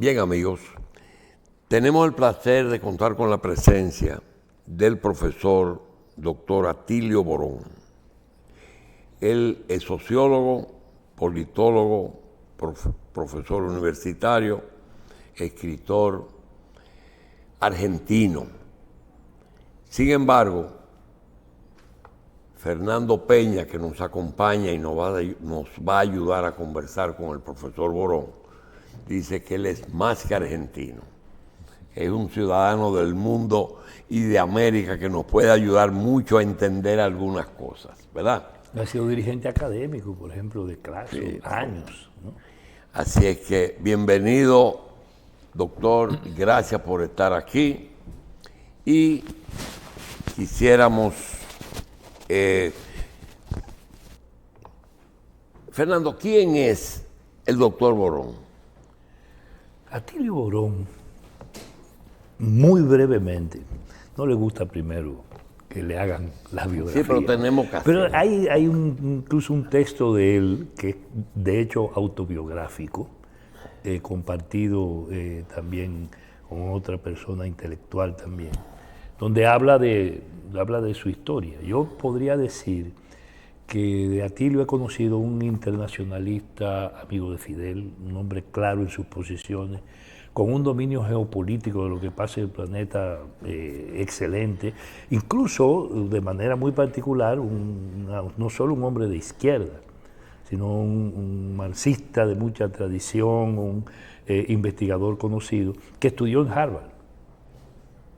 Bien, amigos, tenemos el placer de contar con la presencia del profesor doctor Atilio Borón. Él es sociólogo, politólogo, profesor universitario, escritor argentino. Sin embargo, Fernando Peña, que nos acompaña y nos va a ayudar a conversar con el profesor Borón, dice que él es más que argentino. Es un ciudadano del mundo y de América que nos puede ayudar mucho a entender algunas cosas, ¿verdad? Ha sido dirigente académico, por ejemplo, de clase, Sí, años, ¿no? Así es que bienvenido, doctor, gracias por estar aquí. Y quisiéramos, Fernando, ¿quién es el doctor Borón? Atilio Borón, muy brevemente, no le gusta primero que le hagan la biografía. Sí, pero tenemos que hacer. Pero hay incluso un texto de él que es de hecho autobiográfico, compartido también con otra persona intelectual también, donde habla de su historia. Yo podría decir que de Atilio he conocido un internacionalista, amigo de Fidel, un hombre claro en sus posiciones, con un dominio geopolítico de lo que pasa en el planeta excelente, incluso de manera muy particular, no solo un hombre de izquierda, sino un marxista de mucha tradición, un investigador conocido, que estudió en Harvard.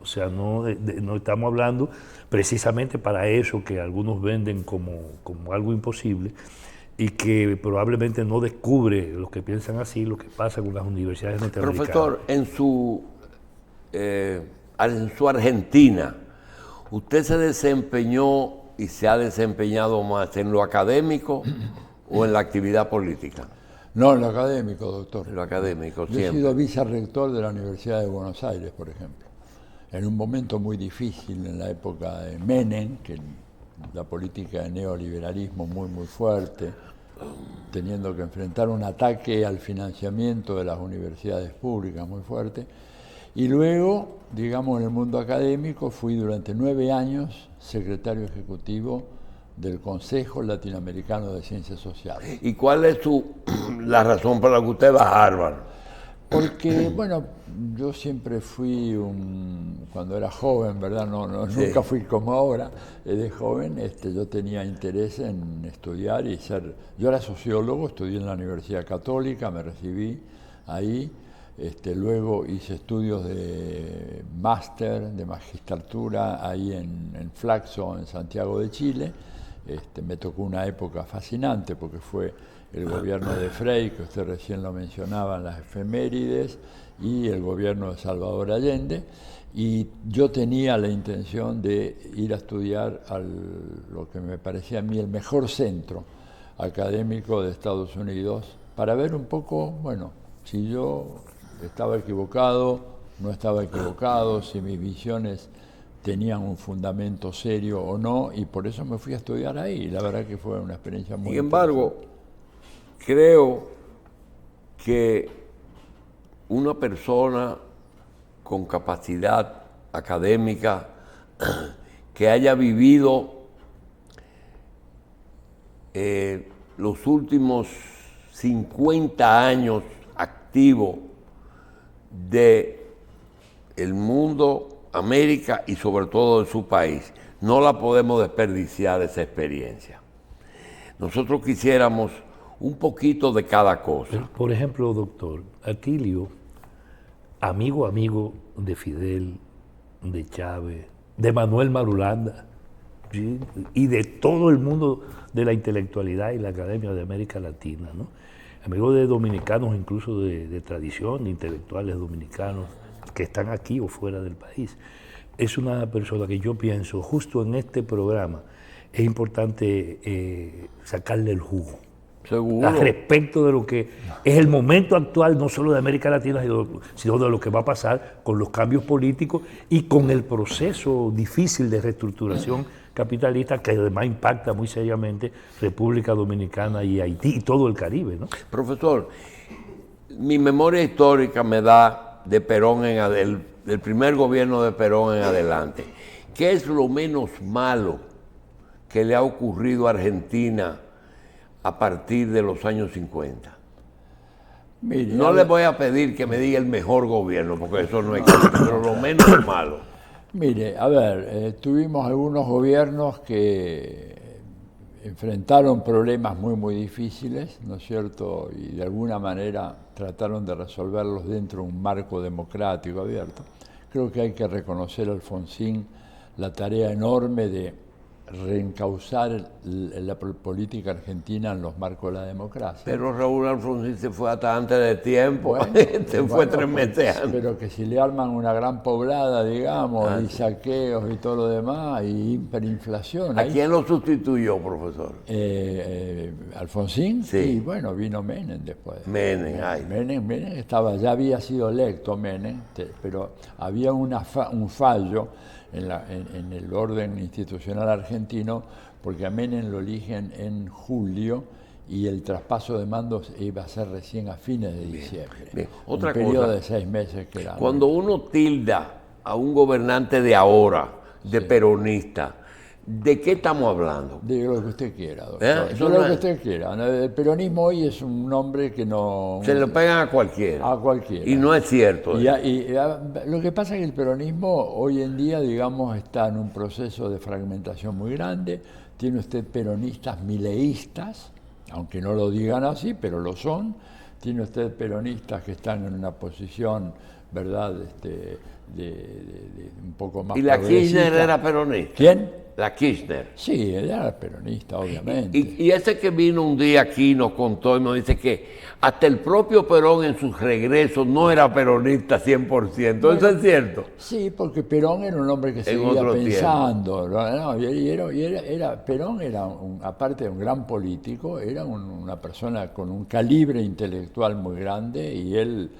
O sea, no estamos hablando precisamente para eso que algunos venden como algo imposible y que probablemente no descubre los que piensan así lo que pasa con las universidades norteamericanas. Profesor, en su Argentina, ¿usted se desempeñó y se ha desempeñado más en lo académico o en la actividad política? No, en lo académico, doctor. En lo académico, Yo siempre. he sido vicerrector de la Universidad de Buenos Aires, por ejemplo, en un momento muy difícil en la época de Menem, que la política de neoliberalismo muy fuerte, teniendo que enfrentar un ataque al financiamiento de las universidades públicas muy fuerte. Y luego, digamos, en el mundo académico, fui durante 9 años secretario ejecutivo del Consejo Latinoamericano de Ciencias Sociales. ¿Y cuál es la razón por la que usted va a Harvard? Porque, bueno, yo siempre fui cuando era joven, ¿verdad? Sí. Nunca fui como ahora, de joven, yo tenía interés en estudiar y ser... Yo era sociólogo, estudié en la Universidad Católica, me recibí ahí, luego hice estudios de máster, de magistratura, ahí en Flaxo, en Santiago de Chile. Me tocó una época fascinante porque fue el gobierno de Frei, que usted recién lo mencionaba en las efemérides, y el gobierno de Salvador Allende, y yo tenía la intención de ir a estudiar lo que me parecía a mí el mejor centro académico de Estados Unidos, para ver un poco, bueno, si yo estaba equivocado, no estaba equivocado, si mis visiones tenían un fundamento serio o no, y por eso me fui a estudiar ahí. La verdad que fue una experiencia muy Sin embargo, creo que una persona con capacidad académica que haya vivido los últimos 50 años activo del mundo, América y sobre todo de su país, no la podemos desperdiciar esa experiencia. Nosotros quisiéramos un poquito de cada cosa. Pero, por ejemplo, doctor, Atilio, amigo de Fidel, de Chávez, de Manuel Marulanda, ¿sí? Y de todo el mundo de la intelectualidad y la academia de América Latina, ¿no? Amigo de dominicanos, incluso de tradición, de intelectuales dominicanos que están aquí o fuera del país. Es una persona que yo pienso, justo en este programa, es importante sacarle el jugo. Seguro. Respecto de lo que es el momento actual, no solo de América Latina, sino de lo que va a pasar con los cambios políticos y con el proceso difícil de reestructuración capitalista que además impacta muy seriamente República Dominicana y Haití y todo el Caribe, ¿no? Profesor, mi memoria histórica me da de Perón del primer gobierno de Perón en adelante. ¿Qué es lo menos malo que le ha ocurrido a Argentina a partir de los años 50? Mire, No le voy a pedir que me diga el mejor gobierno, porque eso no existe, pero lo menos malo. Mire, a ver, tuvimos algunos gobiernos que enfrentaron problemas muy difíciles, ¿no es cierto? Y de alguna manera trataron de resolverlos dentro de un marco democrático abierto. Creo que hay que reconocer a Alfonsín la tarea enorme de reencauzar la política argentina en los marcos de la democracia. Pero Raúl Alfonsín se fue hasta antes de tiempo, Bueno, se fue 3 meses antes. Pero que si le arman una gran poblada, digamos, y saqueos y todo lo demás, y hiperinflación. ¿A quién lo sustituyó, profesor? Alfonsín, Sí. Y bueno, vino Menem después. Menem, ay. Menem ya había sido electo Menem, pero había un fallo en el orden institucional argentino, porque a Menem lo eligen en julio y el traspaso de mandos iba a ser recién a fines de diciembre. Bien. Otra un periodo cosa, de 6 meses que era. Cuando uno tilda a un gobernante de ahora, de peronista, ¿de qué estamos hablando? Diga lo que usted quiera, doctor. Eso Diga no lo que es- usted quiera. El peronismo hoy es un nombre que no... Se lo pegan a cualquiera. A cualquiera. Y no es cierto. Lo que pasa es que el peronismo hoy en día, digamos, está en un proceso de fragmentación muy grande. Tiene usted peronistas mileístas, aunque no lo digan así, pero lo son. Tiene usted peronistas que están en una posición, ¿verdad?, de un poco más Y la progresista. Kirchner era peronista. ¿Quién? La Kirchner. Sí, ella era peronista, obviamente. Y ese que vino un día aquí nos contó y nos dice que hasta el propio Perón en sus regresos no era peronista 100%. ¿Eso es cierto? Sí, porque Perón era un hombre que seguía otro pensando. Perón era, aparte de un gran político, era una persona con un calibre intelectual muy grande y él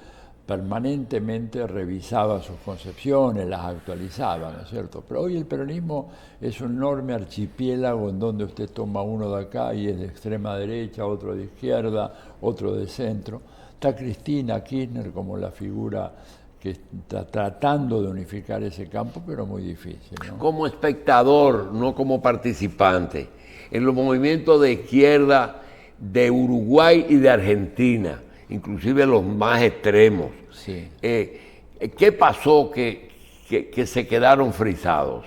permanentemente revisaba sus concepciones, las actualizaba, ¿no es cierto? Pero hoy el peronismo es un enorme archipiélago en donde usted toma uno de acá y es de extrema derecha, otro de izquierda, otro de centro. Está Cristina Kirchner como la figura que está tratando de unificar ese campo, pero muy difícil, ¿no? Como espectador, no como participante, en los movimientos de izquierda de Uruguay y de Argentina, inclusive los más extremos. Sí. ¿Qué pasó que se quedaron frisados?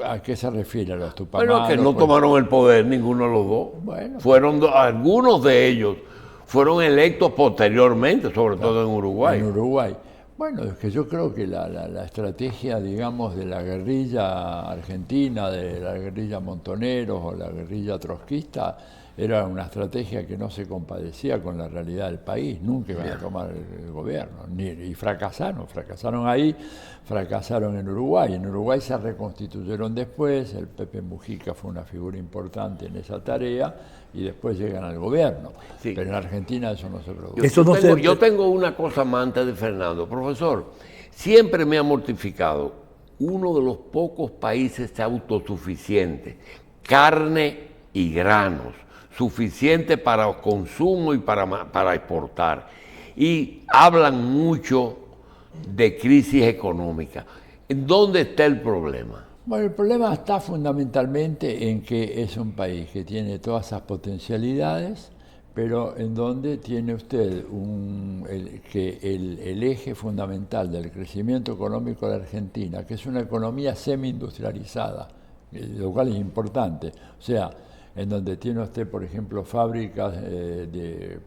¿A qué se refiere a los tupamaros? Bueno, que no tomaron el poder ninguno de los dos. Bueno. Algunos de ellos fueron electos posteriormente, sobre todo en Uruguay. En Uruguay. Bueno, es que yo creo que la estrategia, digamos, de la guerrilla argentina, de la guerrilla Montoneros o la guerrilla trotskista, era una estrategia que no se compadecía con la realidad del país. Nunca iban a tomar el gobierno. Y fracasaron ahí, fracasaron en Uruguay. En Uruguay se reconstituyeron después, el Pepe Mujica fue una figura importante en esa tarea, y después llegan al gobierno. Sí. Pero en Argentina eso no se produjo. Yo tengo una cosa más antes de Fernando. Profesor, siempre me ha mortificado uno de los pocos países autosuficientes, carne y granos, suficiente para consumo y para exportar. Y hablan mucho de crisis económica. ¿En dónde está el problema? Bueno, el problema está fundamentalmente en que es un país que tiene todas esas potencialidades, pero en donde tiene usted el eje fundamental del crecimiento económico de la Argentina, que es una economía semi-industrializada, lo cual es importante. O sea, en donde tiene usted, por ejemplo, fábricas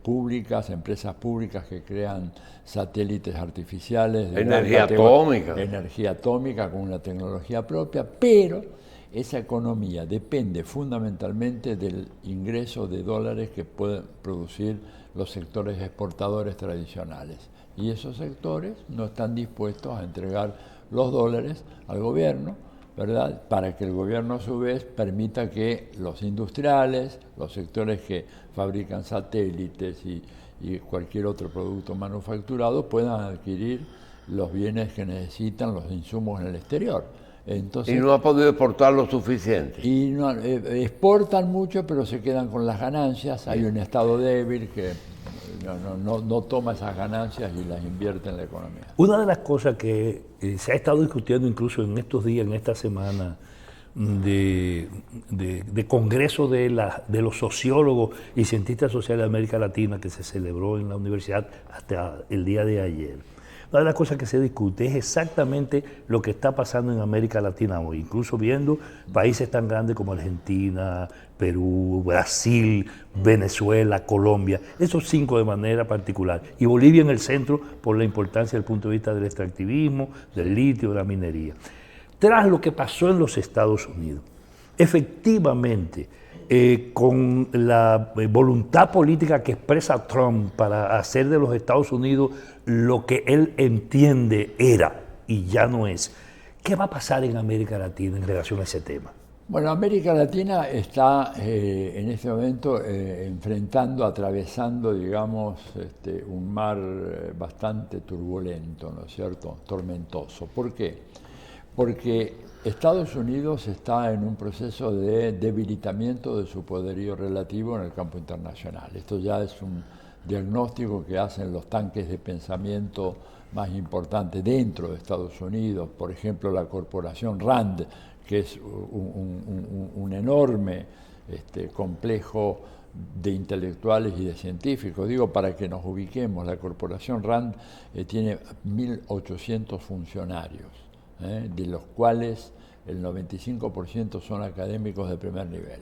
públicas, empresas públicas que crean satélites artificiales. Energía atómica. Energía atómica con una tecnología propia, pero esa economía depende fundamentalmente del ingreso de dólares que pueden producir los sectores exportadores tradicionales. Y esos sectores no están dispuestos a entregar los dólares al gobierno, ¿verdad?, para que el gobierno a su vez permita que los industriales, los sectores que fabrican satélites y cualquier otro producto manufacturado puedan adquirir los bienes que necesitan, los insumos en el exterior. Entonces, Y no ha podido exportar lo suficiente. y no, exportan mucho, pero se quedan con las ganancias. Hay un Estado débil que no toma esas ganancias y las invierte en la economía. Una de las cosas que se ha estado discutiendo incluso en estos días, en esta semana, de congreso de los sociólogos y cientistas sociales de América Latina que se celebró en la universidad hasta el día de ayer. Una de las cosas que se discute es exactamente lo que está pasando en América Latina hoy, incluso viendo países tan grandes como Argentina, Perú, Brasil, Venezuela, Colombia, esos 5 de manera particular, y Bolivia en el centro por la importancia desde el punto de vista del extractivismo, del litio, de la minería. Tras lo que pasó en los Estados Unidos, efectivamente, con la voluntad política que expresa Trump para hacer de los Estados Unidos lo que él entiende era y ya no es, ¿qué va a pasar en América Latina en relación a ese tema? Bueno, América Latina está en este momento atravesando, digamos, un mar bastante turbulento, ¿no es cierto?, tormentoso. ¿Por qué? Porque Estados Unidos está en un proceso de debilitamiento de su poderío relativo en el campo internacional. Esto ya es un diagnóstico que hacen los tanques de pensamiento más importantes dentro de Estados Unidos, por ejemplo la corporación RAND, que es un enorme complejo de intelectuales y de científicos. Digo, para que nos ubiquemos, la corporación RAND tiene 1.800 funcionarios, de los cuales el 95% son académicos de primer nivel.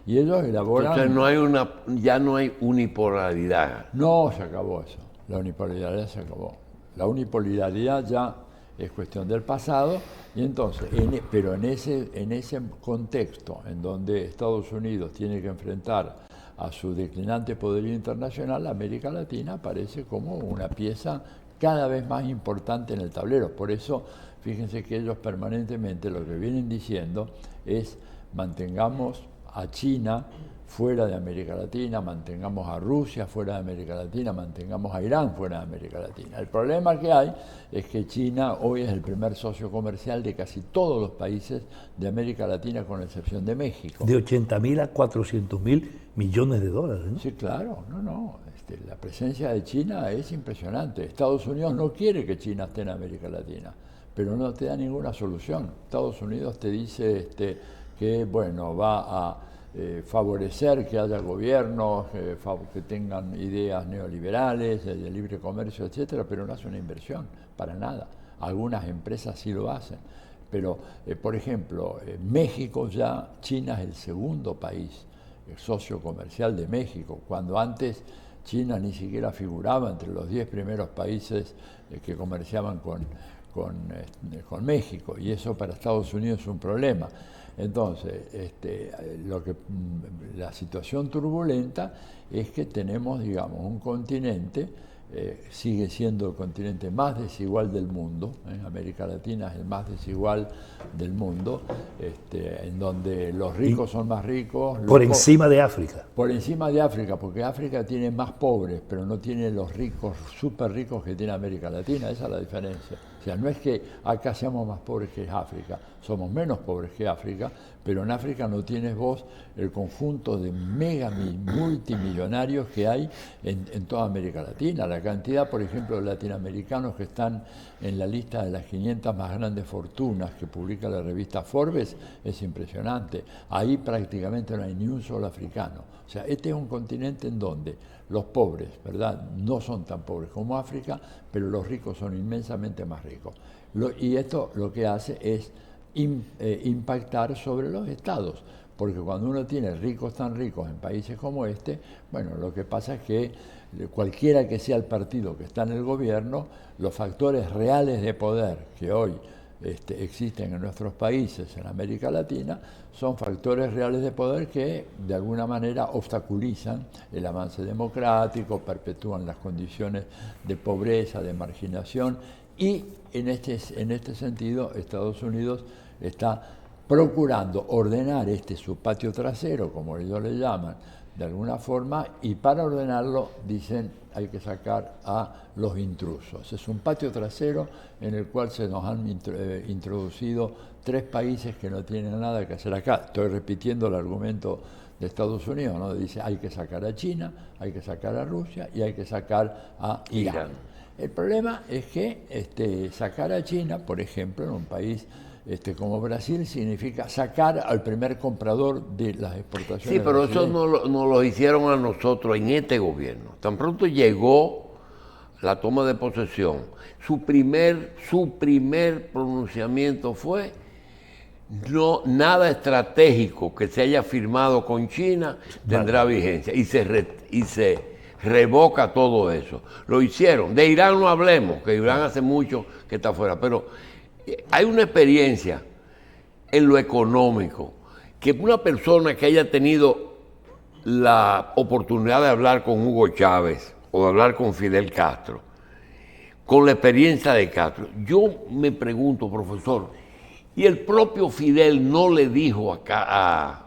Y ellos elaboran... Entonces ya no hay unipolaridad. No, se acabó eso. La unipolaridad se acabó. La unipolaridad ya es cuestión del pasado, y entonces, pero en ese contexto en donde Estados Unidos tiene que enfrentar a su declinante poderío internacional, América Latina aparece como una pieza cada vez más importante en el tablero. Por eso, fíjense que ellos permanentemente lo que vienen diciendo es: mantengamos a China fuera de América Latina, mantengamos a Rusia fuera de América Latina, mantengamos a Irán fuera de América Latina. El problema que hay es que China hoy es el primer socio comercial de casi todos los países de América Latina, con excepción de México. De 80.000 a 400.000 millones de dólares, ¿no? Sí, claro, la presencia de China es impresionante. Estados Unidos no quiere que China esté en América Latina, pero no te da ninguna solución. Estados Unidos te dice que, bueno, va a favorecer que haya gobiernos que tengan ideas neoliberales, de libre comercio, etcétera, pero no hace una inversión, para nada. Algunas empresas sí lo hacen, pero, por ejemplo, México ya, China es el segundo país socio comercial de México, cuando antes China ni siquiera figuraba entre los 10 primeros países que comerciaban con México, y eso para Estados Unidos es un problema. Entonces, la situación turbulenta es que tenemos, digamos, un continente, sigue siendo el continente más desigual del mundo, América Latina es el más desigual del mundo, en donde los ricos son más ricos. Por encima de África. Por encima de África, porque África tiene más pobres, pero no tiene los ricos, súper ricos que tiene América Latina, esa es la diferencia. O sea, no es que acá seamos más pobres que África, somos menos pobres que África, pero en África no tienes vos el conjunto de multimillonarios que hay en toda América Latina. La cantidad, por ejemplo, de latinoamericanos que están en la lista de las 500 más grandes fortunas que publica la revista Forbes es impresionante. Ahí prácticamente no hay ni un solo africano. O sea, este es un continente en donde los pobres, ¿verdad?, no son tan pobres como África, pero los ricos son inmensamente más ricos. Y esto lo que hace es impactar sobre los estados, porque cuando uno tiene ricos tan ricos en países como este, bueno, lo que pasa es que cualquiera que sea el partido que está en el gobierno, los factores reales de poder que hoy existen en nuestros países, en América Latina, son factores reales de poder que de alguna manera obstaculizan el avance democrático, perpetúan las condiciones de pobreza, de marginación, y en este sentido Estados Unidos está procurando ordenar su patio trasero, como ellos le llaman, de alguna forma, y para ordenarlo dicen hay que sacar a los intrusos. Es un patio trasero en el cual se nos han introducido 3 países que no tienen nada que hacer acá. Estoy repitiendo el argumento de Estados Unidos, ¿no? Dice, hay que sacar a China, hay que sacar a Rusia y hay que sacar a Irán. El problema es que sacar a China, por ejemplo, en un país como Brasil, significa sacar al primer comprador de las exportaciones. Sí, pero eso no lo hicieron a nosotros en este gobierno. Tan pronto llegó la toma de posesión, su primer pronunciamiento fue: nada estratégico que se haya firmado con China tendrá vigencia, y se revoca todo eso. Lo hicieron. De Irán no hablemos, que Irán hace mucho que está fuera, pero hay una experiencia en lo económico, que una persona que haya tenido la oportunidad de hablar con Hugo Chávez o de hablar con Fidel Castro, con la experiencia de Castro, yo me pregunto, profesor, y el propio Fidel no le dijo a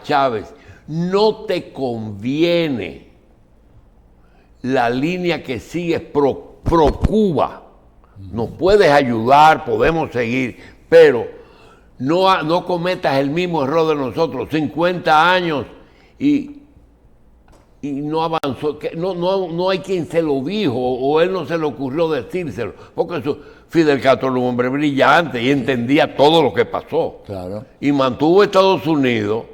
Chávez: no te conviene la línea que sigues pro Cuba, nos puedes ayudar, podemos seguir, pero no cometas el mismo error de nosotros, 50 años y no avanzó, no hay quien se lo dijo, o él no se le ocurrió decírselo, porque Fidel Castro era un hombre brillante y entendía todo lo que pasó. Claro. Y mantuvo a Estados Unidos,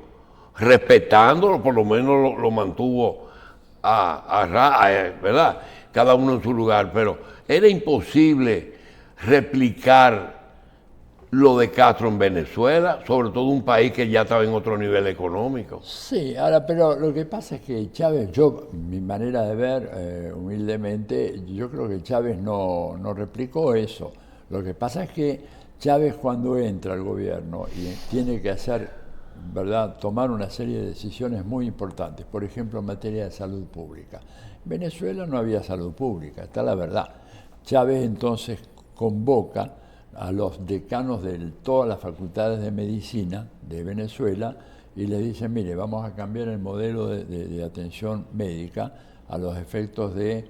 respetándolo, por lo menos lo mantuvo ¿verdad? Cada uno en su lugar, pero era imposible replicar lo de Castro en Venezuela, sobre todo un país que ya estaba en otro nivel económico. Sí, ahora, pero lo que pasa es que Chávez, mi manera de ver, humildemente, yo creo que Chávez no replicó eso. Lo que pasa es que Chávez, cuando entra al gobierno y tiene que hacer, ¿verdad?, tomar una serie de decisiones muy importantes, por ejemplo, en materia de salud pública. En Venezuela no había salud pública, está la verdad. Chávez entonces convoca a los decanos de todas las facultades de medicina de Venezuela y les dice: mire, vamos a cambiar el modelo de atención médica a los efectos de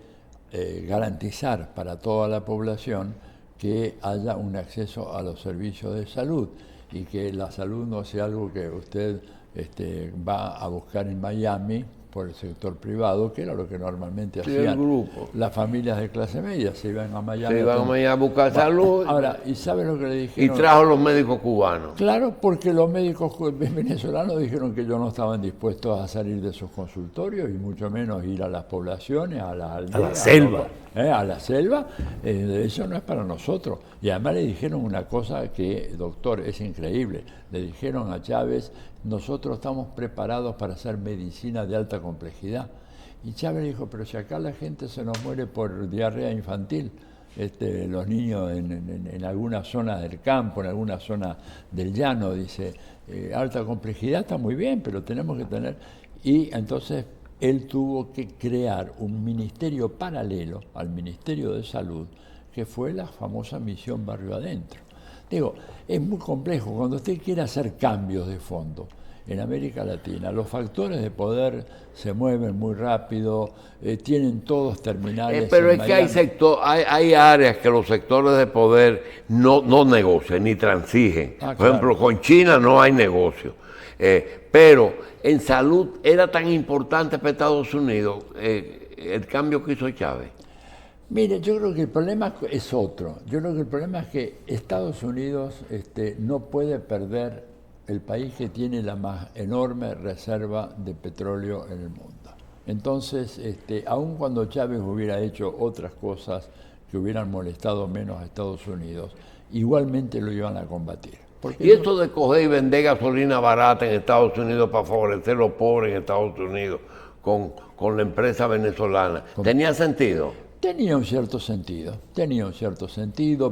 garantizar para toda la población que haya un acceso a los servicios de salud y que la salud no sea algo que usted va a buscar en Miami por el sector privado, que era lo que normalmente hacían las familias de clase media, se iban a Miami. Se iban a Miami a buscar salud. Ahora, ¿y sabe lo que le dijeron? Y trajo los médicos cubanos. Claro, porque los médicos venezolanos dijeron que ellos no estaban dispuestos a salir de sus consultorios y mucho menos ir a las poblaciones, a las aldeas. A la selva. A la selva. Eso no es para nosotros. Y además le dijeron una cosa que, doctor, es increíble. Le dijeron a Chávez: nosotros estamos preparados para hacer medicina de alta complejidad. Y Chávez dijo: pero si acá la gente se nos muere por diarrea infantil, los niños en algunas zonas del campo, en alguna zona del llano, dice, alta complejidad está muy bien, pero tenemos que tener... Y entonces él tuvo que crear un ministerio paralelo al Ministerio de Salud, que fue la famosa Misión Barrio Adentro. Digo, es muy complejo. Cuando usted quiere hacer cambios de fondo en América Latina, los factores de poder se mueven muy rápido, tienen todos terminales. Pero es que hay áreas que los sectores de poder no negocian ni transigen. Por ejemplo, con China no hay negocio. Pero en salud era tan importante para Estados Unidos el cambio que hizo Chávez. Mire, yo creo que el problema es otro. Yo creo que el problema es que Estados Unidos no puede perder el país que tiene la más enorme reserva de petróleo en el mundo. Entonces, aun cuando Chávez hubiera hecho otras cosas que hubieran molestado menos a Estados Unidos, igualmente lo iban a combatir. Y esto de coger y vender gasolina barata en Estados Unidos para favorecer a los pobres en Estados Unidos con la empresa venezolana, ¿tenía sentido? Tenía un cierto sentido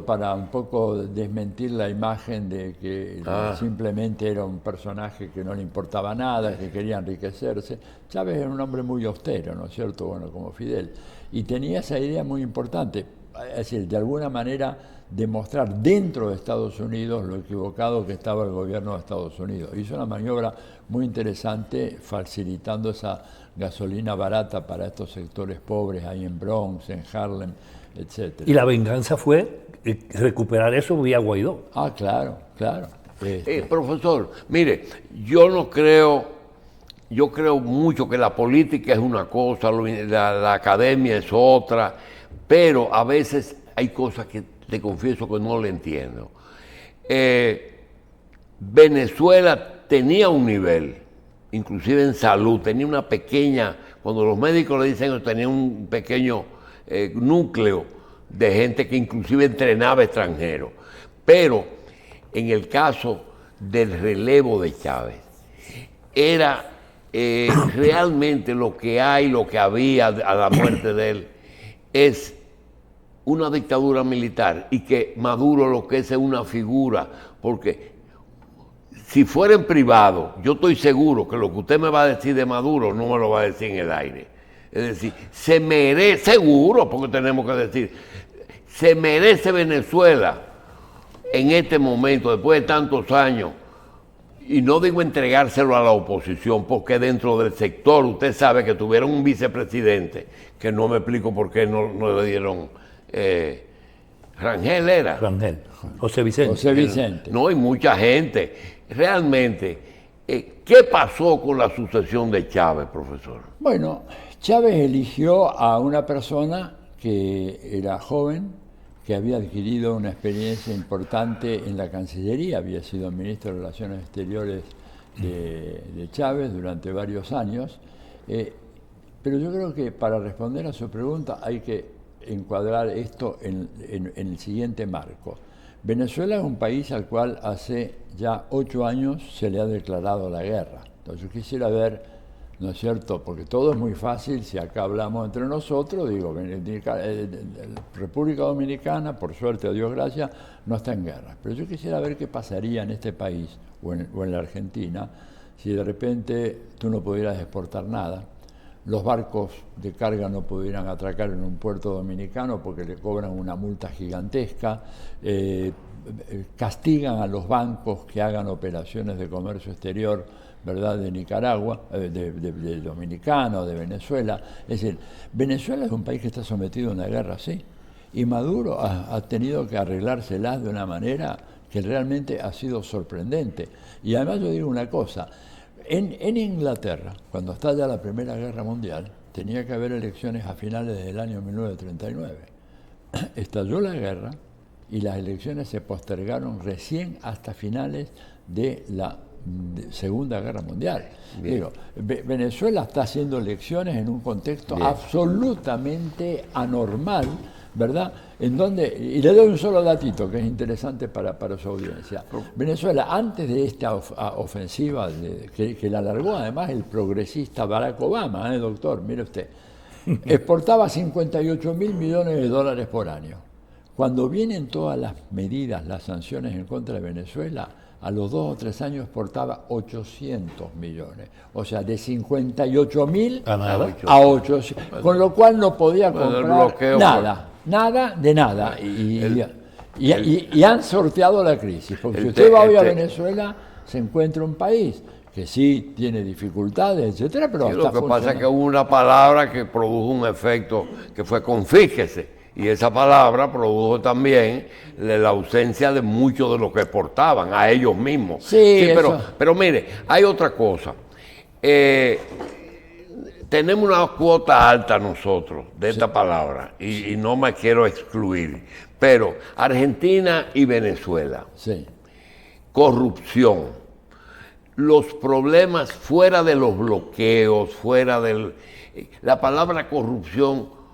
para un poco desmentir la imagen de que simplemente era un personaje que no le importaba nada, que quería enriquecerse. Chávez era un hombre muy austero, ¿no es cierto? Bueno, como Fidel. Y tenía esa idea muy importante, es decir, de alguna manera demostrar dentro de Estados Unidos lo equivocado que estaba el gobierno de Estados Unidos. Hizo una maniobra muy interesante facilitando esa gasolina barata para estos sectores pobres ahí en Bronx, en Harlem, etc. Y la venganza fue recuperar eso vía Guaidó. Claro. Profesor, mire, yo creo mucho que la política es una cosa, la academia es otra, pero a veces hay cosas que te confieso que no le entiendo. Venezuela tenía un nivel, inclusive en salud, tenía una pequeña, cuando los médicos le dicen que tenía un pequeño núcleo de gente que inclusive entrenaba extranjeros. Pero en el caso del relevo de Chávez, era realmente lo que hay, lo que había a la muerte de él, es una dictadura militar, y que Maduro lo que es una figura, porque si fuera en privado, yo estoy seguro que lo que usted me va a decir de Maduro no me lo va a decir en el aire. Es decir, se merece, seguro, porque tenemos que decir, se merece Venezuela en este momento, después de tantos años, y no digo entregárselo a la oposición, porque dentro del sector usted sabe que tuvieron un vicepresidente, que no me explico por qué no le dieron, Rangel era. Rangel, José Vicente. José Vicente. No, hay mucha gente. Realmente, ¿qué pasó con la sucesión de Chávez, profesor? Bueno, Chávez eligió a una persona que era joven, que había adquirido una experiencia importante en la Cancillería, había sido ministro de Relaciones Exteriores de Chávez durante varios años, pero yo creo que para responder a su pregunta hay que encuadrar esto en el siguiente marco. Venezuela es un país al cual hace ya 8 años se le ha declarado la guerra. Entonces yo quisiera ver, ¿no es cierto? Porque todo es muy fácil si acá hablamos entre nosotros, digo, República Dominicana, por suerte, a Dios gracias, no está en guerra. Pero yo quisiera ver qué pasaría en este país o en la Argentina si de repente tú no pudieras exportar nada, los barcos de carga no pudieran atracar en un puerto dominicano porque le cobran una multa gigantesca, castigan a los bancos que hagan operaciones de comercio exterior, ¿verdad?, de Nicaragua, de Dominicano, de Venezuela. Es decir, Venezuela es un país que está sometido a una guerra, sí, y Maduro ha tenido que arreglárselas de una manera que realmente ha sido sorprendente. Y además yo digo una cosa, en Inglaterra, cuando estalla la Primera Guerra Mundial, tenía que haber elecciones a finales del año 1939. Estalló la guerra y las elecciones se postergaron recién hasta finales de la Segunda Guerra Mundial. Digo, Venezuela está haciendo elecciones en un contexto absolutamente anormal, ¿verdad? En donde, y le doy un solo datito que es interesante para su audiencia. Venezuela, antes de esta ofensiva que la largó además el progresista Barack Obama, doctor, mire usted, exportaba 58.000 millones de dólares por año. Cuando vienen todas las medidas, las sanciones en contra de Venezuela, a los 2 o 3 años exportaba 800 millones. O sea, de 58.000 a 800. Con lo cual no podía comprar nada. Nada de nada. Y han sorteado la crisis. Porque si usted va hoy a Venezuela, se encuentra un país que sí tiene dificultades, etcétera, pero lo que pasa es que hubo una palabra que produjo un efecto que fue confíjese. Y esa palabra produjo también la ausencia de muchos de los que exportaban, a ellos mismos. Sí, pero mire, hay otra cosa. Tenemos una cuota alta nosotros de esta palabra, y no me quiero excluir, pero Argentina y Venezuela, corrupción, los problemas fuera de los bloqueos, fuera del... La palabra corrupción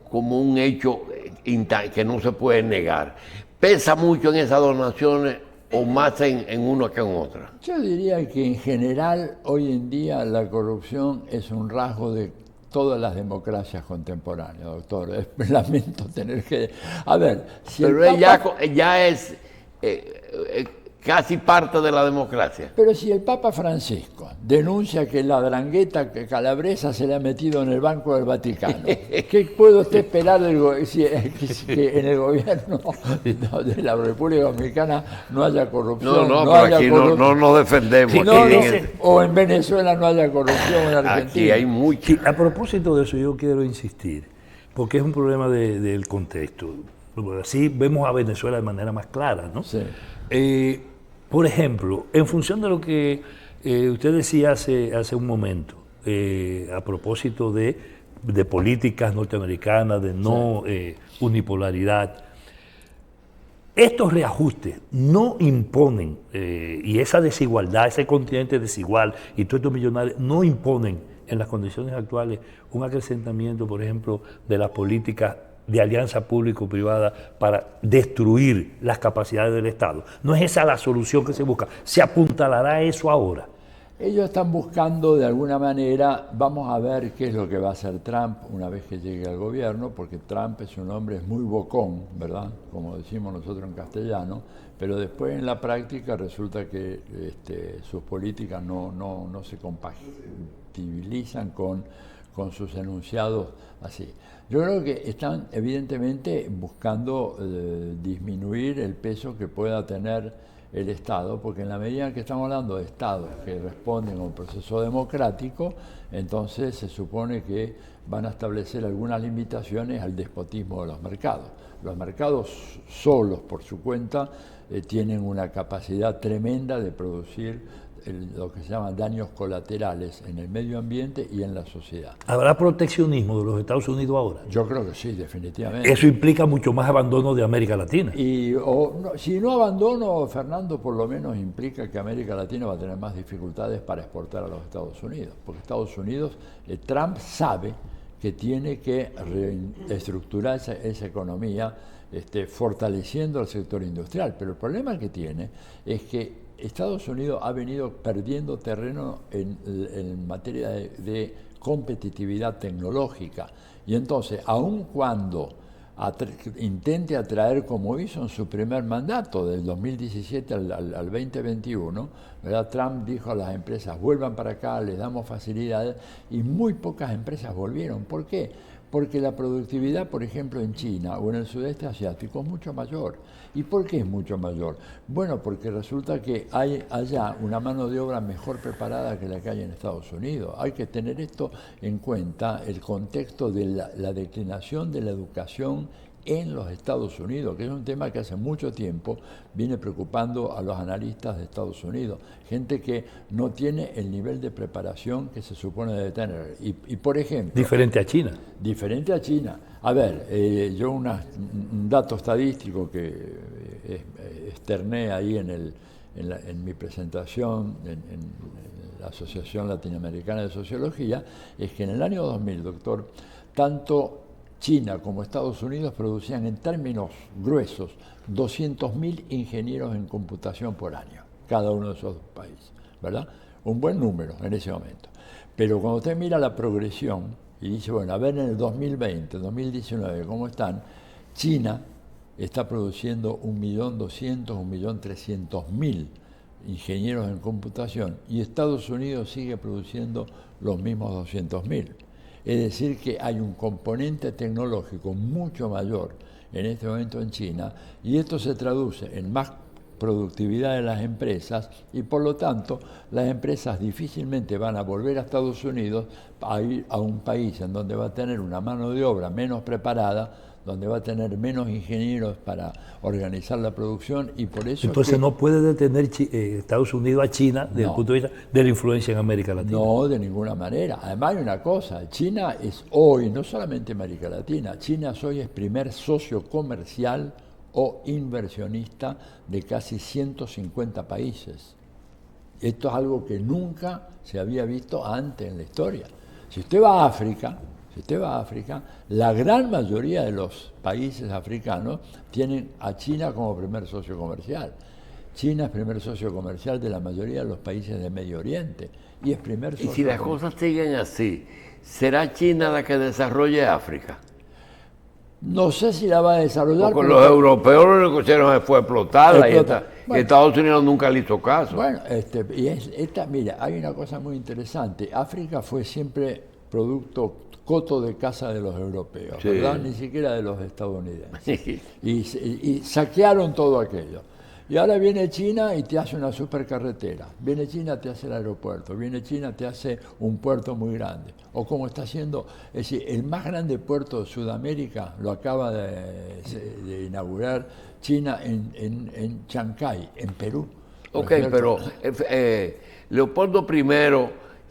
como un hecho que no se puede negar. ¿Pesa mucho en esas donaciones o más en una que en otra? Yo diría que en general hoy en día la corrupción es un rasgo de todas las democracias contemporáneas, doctor. Lamento tener que... A ver, si pero el Papa... ya es casi parte de la democracia. Pero si el Papa Francisco denuncia que la drangueta calabresa se le ha metido en el Banco del Vaticano, ¿qué puede usted esperar que en el gobierno de la República Dominicana no haya corrupción? No nos defendemos. O en Venezuela no haya corrupción, en Argentina. Aquí hay mucho. Sí, a propósito de eso yo quiero insistir, porque es un problema del contexto. Así vemos a Venezuela de manera más clara, ¿no? Sí. Por ejemplo, en función de lo que usted decía hace un momento, a propósito de políticas norteamericanas, de no unipolaridad, estos reajustes no imponen, y esa desigualdad, ese continente desigual y todos estos millonarios no imponen en las condiciones actuales un acrecentamiento, por ejemplo, de las políticas de alianza público-privada para destruir las capacidades del Estado. No es esa la solución que se busca. ¿Se apuntalará eso ahora? Ellos están buscando de alguna manera, vamos a ver qué es lo que va a hacer Trump una vez que llegue al gobierno, porque Trump es un hombre muy bocón, ¿verdad? Como decimos nosotros en castellano, pero después en la práctica resulta que sus políticas no se compatibilizan con sus enunciados así. Yo creo que están evidentemente buscando disminuir el peso que pueda tener el Estado, porque en la medida que estamos hablando de Estados que responden a un proceso democrático, entonces se supone que van a establecer algunas limitaciones al despotismo de los mercados. Los mercados solos, por su cuenta, tienen una capacidad tremenda de producir lo que se llaman daños colaterales en el medio ambiente y en la sociedad. ¿Habrá proteccionismo de los Estados Unidos ahora? Yo creo que sí, definitivamente. Eso implica mucho más abandono de América Latina. Si no abandono, Fernando, por lo menos implica que América Latina va a tener más dificultades para exportar a los Estados Unidos, porque Estados Unidos, Trump sabe que tiene que reestructurar esa economía, fortaleciendo el sector industrial, pero el problema que tiene es que Estados Unidos ha venido perdiendo terreno en materia de competitividad tecnológica, y entonces, aun cuando intente atraer, como hizo en su primer mandato, del 2017 al 2021, ¿verdad? Trump dijo a las empresas, vuelvan para acá, les damos facilidades, y muy pocas empresas volvieron. ¿Por qué? Porque la productividad, por ejemplo, en China o en el sudeste asiático es mucho mayor. ¿Y por qué es mucho mayor? Bueno, porque resulta que hay allá una mano de obra mejor preparada que la que hay en Estados Unidos. Hay que tener esto en cuenta, el contexto de la declinación de la educación en los Estados Unidos, que es un tema que hace mucho tiempo viene preocupando a los analistas de Estados Unidos, gente que no tiene el nivel de preparación que se supone debe tener. Y por ejemplo... Diferente a China. Diferente a China. A ver, yo un dato estadístico que externé ahí en mi presentación en la Asociación Latinoamericana de Sociología, es que en el año 2000, doctor, tanto China como Estados Unidos producían en términos gruesos 200.000 ingenieros en computación por año, cada uno de esos dos países, ¿verdad? Un buen número en ese momento. Pero cuando usted mira la progresión y dice, bueno, a ver en el 2020, 2019, ¿cómo están? China está produciendo 1.200.000, 1.300.000 ingenieros en computación y Estados Unidos sigue produciendo los mismos 200.000. Es decir, que hay un componente tecnológico mucho mayor en este momento en China, y esto se traduce en más productividad de las empresas, y por lo tanto las empresas difícilmente van a volver a Estados Unidos a ir a un país en donde va a tener una mano de obra menos preparada, donde va a tener menos ingenieros para organizar la producción, y por eso... Entonces no puede detener Estados Unidos a China desde el punto de vista de la influencia en América Latina. No, de ninguna manera. Además hay una cosa, China es hoy, no solamente América Latina, China hoy es primer socio comercial o inversionista de casi 150 países. Esto es algo que nunca se había visto antes en la historia. Si usted va a África, la gran mayoría de los países africanos tienen a China como primer socio comercial. China es primer socio comercial de la mayoría de los países de Medio Oriente y es primer socio. Y si las cosas siguen así, ¿será China la que desarrolle África? No sé si la va a desarrollar. Porque los europeos lo único que hicieron fue explotarla. Y Estados Unidos nunca le hizo caso. Bueno, mira, hay una cosa muy interesante. África fue siempre coto de caza de los europeos, sí, ¿verdad? Ni siquiera de los estadounidenses. Y saquearon todo aquello. Y ahora viene China y te hace una supercarretera. Viene China, te hace el aeropuerto. Viene China, te hace un puerto muy grande. O como está haciendo, es decir, el más grande puerto de Sudamérica lo acaba de inaugurar China en Chancay, en Perú. Ok, pero Leopoldo I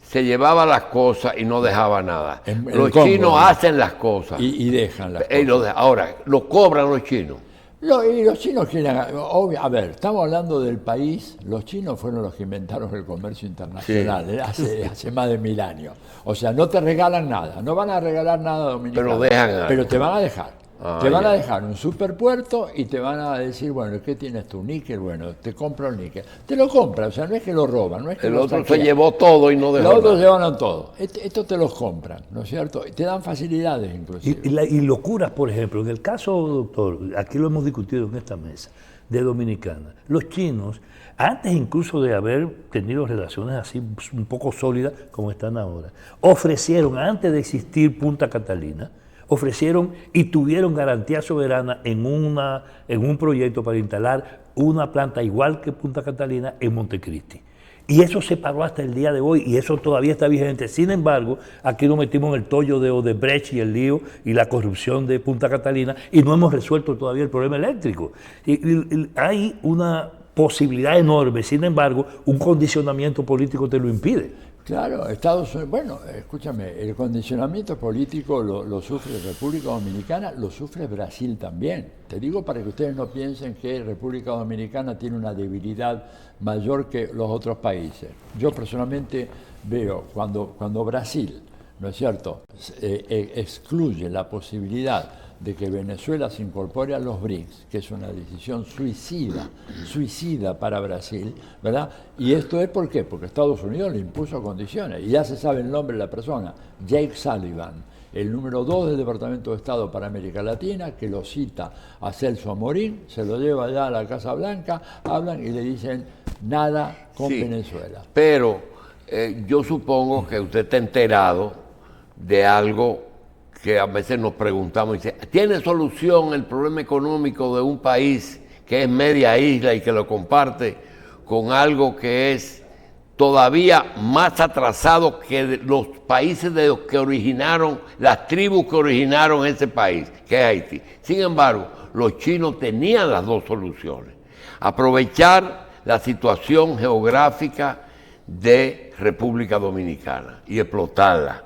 se llevaba las cosas y no dejaba nada. Los chinos hacen las cosas. Y dejan las cosas. Ahora, lo cobran los chinos. Y los chinos quieren, a ver, estamos hablando del país, los chinos fueron los que inventaron el comercio internacional, hace más de 1000 años. O sea, no te regalan nada, no van a regalar nada a Dominicana, pero te van a dejar. Te van a dejar un superpuerto y te van a decir, bueno, ¿qué tienes tú? Níquel, bueno, te compro el níquel. Te lo compran, o sea, no es que lo roban, no es que el otro se llevó todo y no dejó Los otros nada. llevaron todo. Esto te los compran, ¿no es cierto? Y te dan facilidades inclusive. Y locuras, por ejemplo, en el caso, doctor, aquí lo hemos discutido en esta mesa, de Dominicana. Los chinos, antes incluso de haber tenido relaciones así un poco sólidas como están ahora, ofrecieron, antes de existir Punta Catalina, ofrecieron y tuvieron garantía soberana en un proyecto para instalar una planta igual que Punta Catalina en Montecristi. Y eso se paró hasta el día de hoy y eso todavía está vigente. Sin embargo, aquí nos metimos en el tollo de Odebrecht y el lío y la corrupción de Punta Catalina y no hemos resuelto todavía el problema eléctrico. Y hay una posibilidad enorme, sin embargo, un condicionamiento político te lo impide. Claro, Estados Unidos, bueno, escúchame, el condicionamiento político lo sufre República Dominicana, lo sufre Brasil también. Te digo para que ustedes no piensen que República Dominicana tiene una debilidad mayor que los otros países. Yo personalmente veo cuando Brasil, ¿no es cierto?, excluye la posibilidad de que Venezuela se incorpore a los BRICS, que es una decisión suicida para Brasil, ¿verdad? Y esto es ¿por qué? Porque Estados Unidos le impuso condiciones, y ya se sabe el nombre de la persona, Jake Sullivan, el número 2 del Departamento de Estado para América Latina, que lo cita a Celso Amorín, se lo lleva allá a la Casa Blanca, hablan y le dicen nada con Venezuela. Pero yo supongo que usted está enterado de algo que a veces nos preguntamos, dice, ¿tiene solución el problema económico de un país que es media isla y que lo comparte con algo que es todavía más atrasado que los países de los que originaron, las tribus que originaron ese país, que es Haití? Sin embargo, los chinos tenían las dos soluciones. Aprovechar la situación geográfica de República Dominicana y explotarla.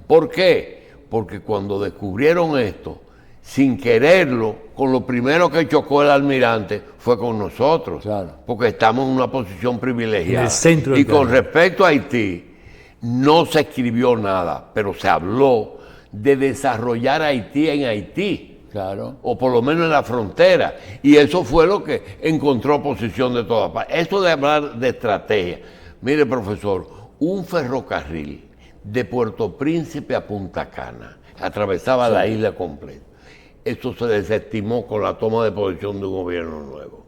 ¿Por qué? Porque cuando descubrieron esto, sin quererlo, con lo primero que chocó el almirante fue con nosotros, claro, porque estamos en una posición privilegiada. En el centro y con respecto a Haití, no se escribió nada, pero se habló de desarrollar Haití en Haití, claro, o por lo menos en la frontera, y eso fue lo que encontró oposición de todas partes. Eso de hablar de estrategia, mire profesor, un ferrocarril de Puerto Príncipe a Punta Cana, atravesaba la isla completa. Esto se desestimó con la toma de posesión de un gobierno nuevo.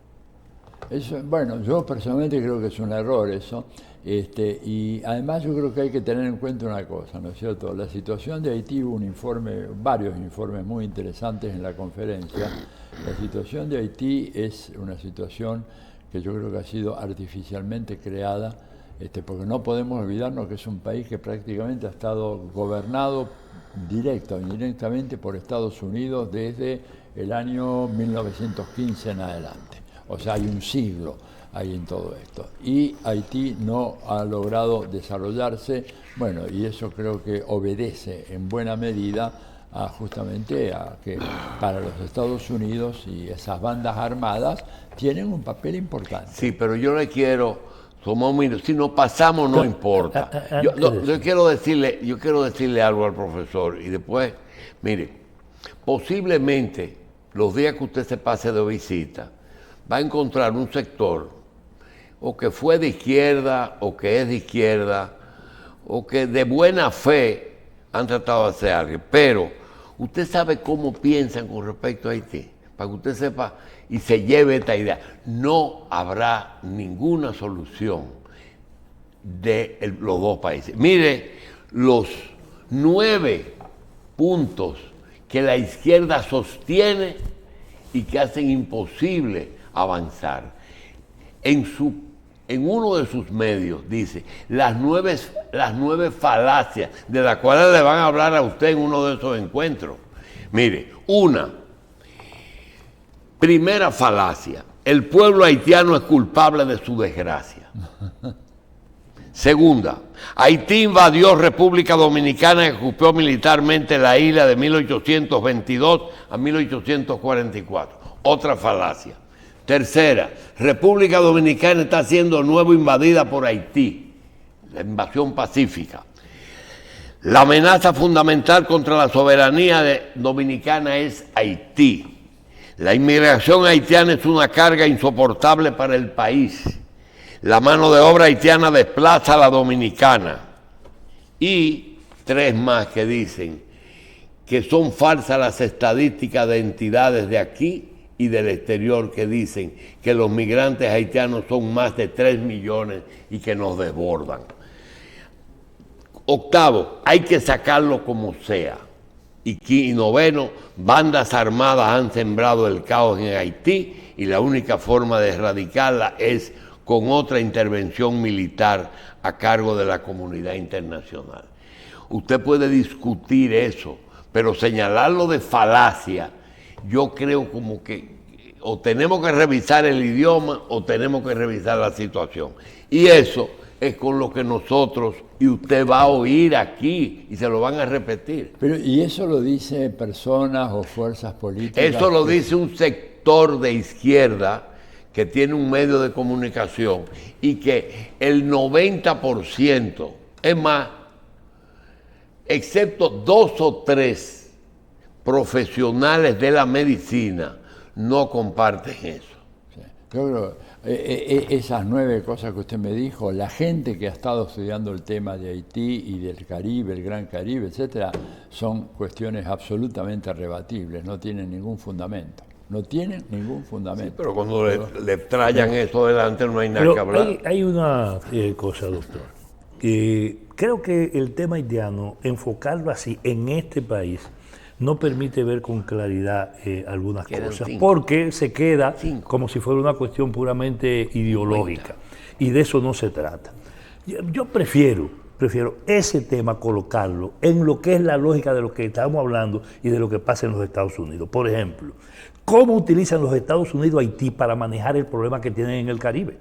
Eso, bueno, yo personalmente creo que es un error eso, y además yo creo que hay que tener en cuenta una cosa, ¿no es cierto? La situación de Haití, hubo varios informes muy interesantes en la conferencia. La situación de Haití es una situación que yo creo que ha sido artificialmente creada, porque no podemos olvidarnos que es un país que prácticamente ha estado gobernado directa o indirectamente por Estados Unidos desde el año 1915 en adelante. O sea, hay un siglo ahí en todo esto. Y Haití no ha logrado desarrollarse, bueno, y eso creo que obedece en buena medida justamente a que para los Estados Unidos y esas bandas armadas tienen un papel importante. Sí, pero yo le quiero... Si no pasamos, no importa. Yo quiero decirle algo al profesor y después, mire, posiblemente los días que usted se pase de visita, va a encontrar un sector o que fue de izquierda o que es de izquierda o que de buena fe han tratado de hacer algo. Pero usted sabe cómo piensan con respecto a Haití, para que usted sepa y se lleve esta idea. No habrá ninguna solución de los dos países. Mire los 9 puntos que la izquierda sostiene y que hacen imposible avanzar. En uno de sus medios dice las nueve falacias de las cuales le van a hablar a usted en uno de esos encuentros. Mire, primera falacia, el pueblo haitiano es culpable de su desgracia. Segunda, Haití invadió República Dominicana y ocupó militarmente la isla de 1822 a 1844. Otra falacia. Tercera, República Dominicana está siendo nuevo invadida por Haití, la invasión pacífica. La amenaza fundamental contra la soberanía dominicana es Haití. La inmigración haitiana es una carga insoportable para el país. La mano de obra haitiana desplaza a la dominicana. Y tres más que dicen que son falsas las estadísticas de entidades de aquí y del exterior que dicen que los migrantes haitianos son más de 3 millones y que nos desbordan. Octavo, hay que sacarlo como sea. Y noveno, bandas armadas han sembrado el caos en Haití y la única forma de erradicarla es con otra intervención militar a cargo de la comunidad internacional. Usted puede discutir eso, pero señalarlo de falacia, yo creo como que o tenemos que revisar el idioma o tenemos que revisar la situación. Y eso es con lo que nosotros y usted va a oír aquí y se lo van a repetir. Pero, ¿y eso lo dice personas o fuerzas políticas? Eso lo dice un sector de izquierda que tiene un medio de comunicación y que el 90%, es más, excepto 2 o 3 profesionales de la medicina, no comparten eso. Sí. Yo creo esas 9 cosas que usted me dijo, la gente que ha estado estudiando el tema de Haití y del Caribe, el Gran Caribe, etcétera, son cuestiones absolutamente rebatibles, no tienen ningún fundamento. No tienen ningún fundamento. Sí, pero cuando le trayan eso delante no hay nada que hablar. Hay una cosa, doctor. Creo que el tema haitiano, enfocarlo así en este país, no permite ver con claridad algunas cosas, porque se queda como si fuera una cuestión puramente ideológica, y de eso no se trata. Yo prefiero ese tema colocarlo en lo que es la lógica de lo que estamos hablando y de lo que pasa en los Estados Unidos. Por ejemplo, ¿cómo utilizan los Estados Unidos a Haití para manejar el problema que tienen en el Caribe?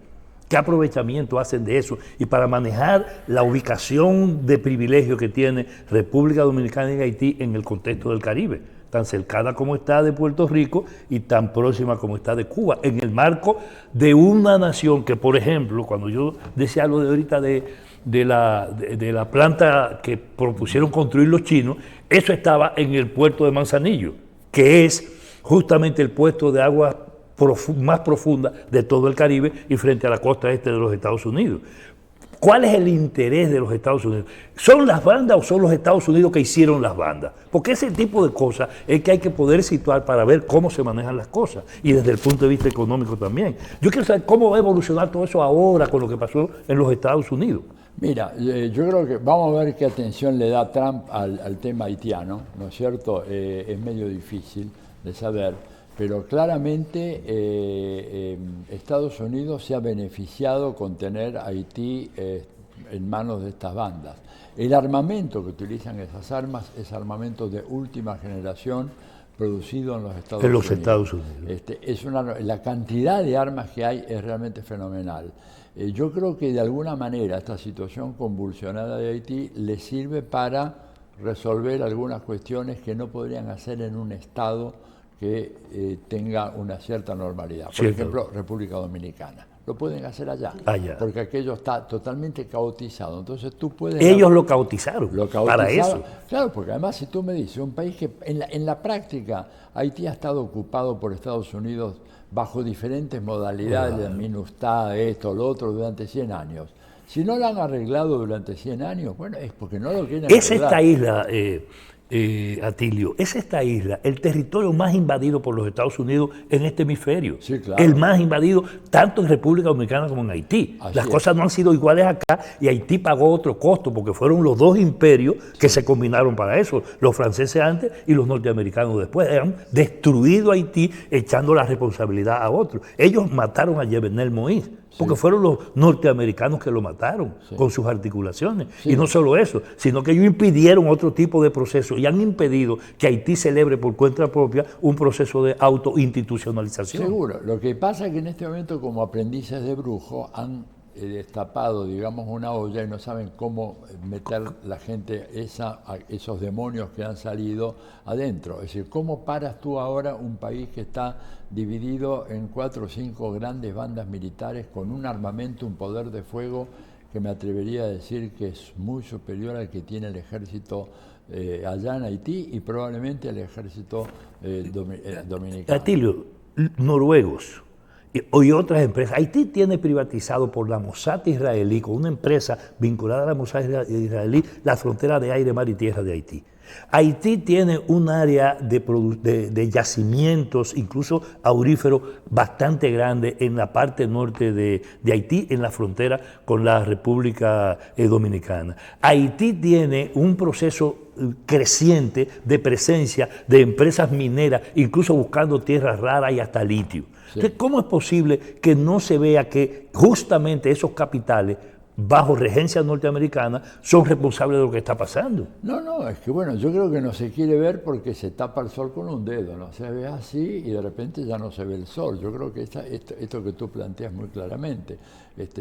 ¿Qué aprovechamiento hacen de eso? Y para manejar la ubicación de privilegio que tiene República Dominicana y Haití en el contexto del Caribe, tan cercana como está de Puerto Rico y tan próxima como está de Cuba, en el marco de una nación que, por ejemplo, cuando yo decía lo de ahorita de la planta que propusieron construir los chinos, eso estaba en el puerto de Manzanillo, que es justamente el puerto de agua más profunda de todo el Caribe y frente a la costa este de los Estados Unidos. ¿Cuál es el interés de los Estados Unidos? ¿Son las bandas o son los Estados Unidos que hicieron las bandas? Porque ese tipo de cosas es que hay que poder situar para ver cómo se manejan las cosas y desde el punto de vista económico también. Yo quiero saber cómo va a evolucionar todo eso ahora con lo que pasó en los Estados Unidos. Mira, yo creo que vamos a ver qué atención le da Trump al tema haitiano, ¿no es cierto? Es medio difícil de saber. Pero claramente Estados Unidos se ha beneficiado con tener a Haití en manos de estas bandas. El armamento que utilizan esas armas es armamento de última generación producido en los Estados Unidos. La cantidad de armas que hay es realmente fenomenal. Yo creo que de alguna manera esta situación convulsionada de Haití le sirve para resolver algunas cuestiones que no podrían hacer en un Estado que tenga una cierta normalidad. Por ejemplo, República Dominicana. Lo pueden hacer allá, porque aquello está totalmente caotizado. Entonces tú puedes... Ellos lo caotizaron para eso. Claro, porque además si tú me dices, un país que en la práctica Haití ha estado ocupado por Estados Unidos bajo diferentes modalidades de MINUSTAH, esto, lo otro, durante 100 años. Si no lo han arreglado durante 100 años, bueno, es porque no lo quieren arreglar. Es esta isla... Atilio, es esta isla el territorio más invadido por los Estados Unidos en este hemisferio. Sí, claro. El más invadido tanto en República Dominicana como en Haití. Las cosas no han sido iguales acá y Haití pagó otro costo porque fueron los dos imperios que se combinaron para eso. Los franceses antes y los norteamericanos después. Han destruido Haití echando la responsabilidad a otros. Ellos mataron a Jovenel Moïse. porque fueron los norteamericanos que lo mataron con sus articulaciones. Sí. Y no solo eso, sino que ellos impidieron otro tipo de proceso y han impedido que Haití celebre por cuenta propia un proceso de autoinstitucionalización. Seguro. Lo que pasa es que en este momento, como aprendices de brujo, han destapado, digamos, una olla y no saben cómo meter la gente esos demonios que han salido adentro. Es decir, ¿cómo paras tú ahora un país que está dividido en 4 o 5 grandes bandas militares con un armamento, un poder de fuego que me atrevería a decir que es muy superior al que tiene el ejército allá en Haití y probablemente el ejército dominicano? Atilio, noruegos y otras empresas. Haití tiene privatizado por la Mossad israelí, con una empresa vinculada a la Mossad israelí, la frontera de aire, mar y tierra de Haití. Haití tiene un área de yacimientos, incluso auríferos, bastante grande en la parte norte de Haití, en la frontera con la República Dominicana. Haití tiene un proceso creciente de presencia de empresas mineras, incluso buscando tierras raras y hasta litio. Sí. Entonces, ¿cómo es posible que no se vea que justamente esos capitales bajo regencia norteamericana son responsables de lo que está pasando? No, es que bueno, yo creo que no se quiere ver porque se tapa el sol con un dedo, ¿no? Se ve así y de repente ya no se ve el sol. Yo creo que esto que tú planteas muy claramente,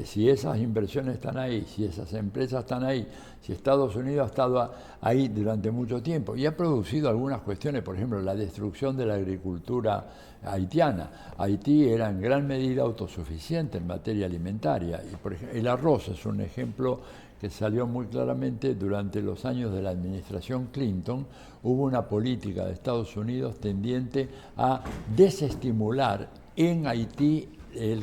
si esas inversiones están ahí, si esas empresas están ahí, si Estados Unidos ha estado ahí durante mucho tiempo y ha producido algunas cuestiones, por ejemplo, la destrucción de la agricultura haitiana. Haití era en gran medida autosuficiente en materia alimentaria y por ejemplo, el arroz es un ejemplo que salió muy claramente durante los años de la administración Clinton. Hubo una política de Estados Unidos tendiente a desestimular en Haití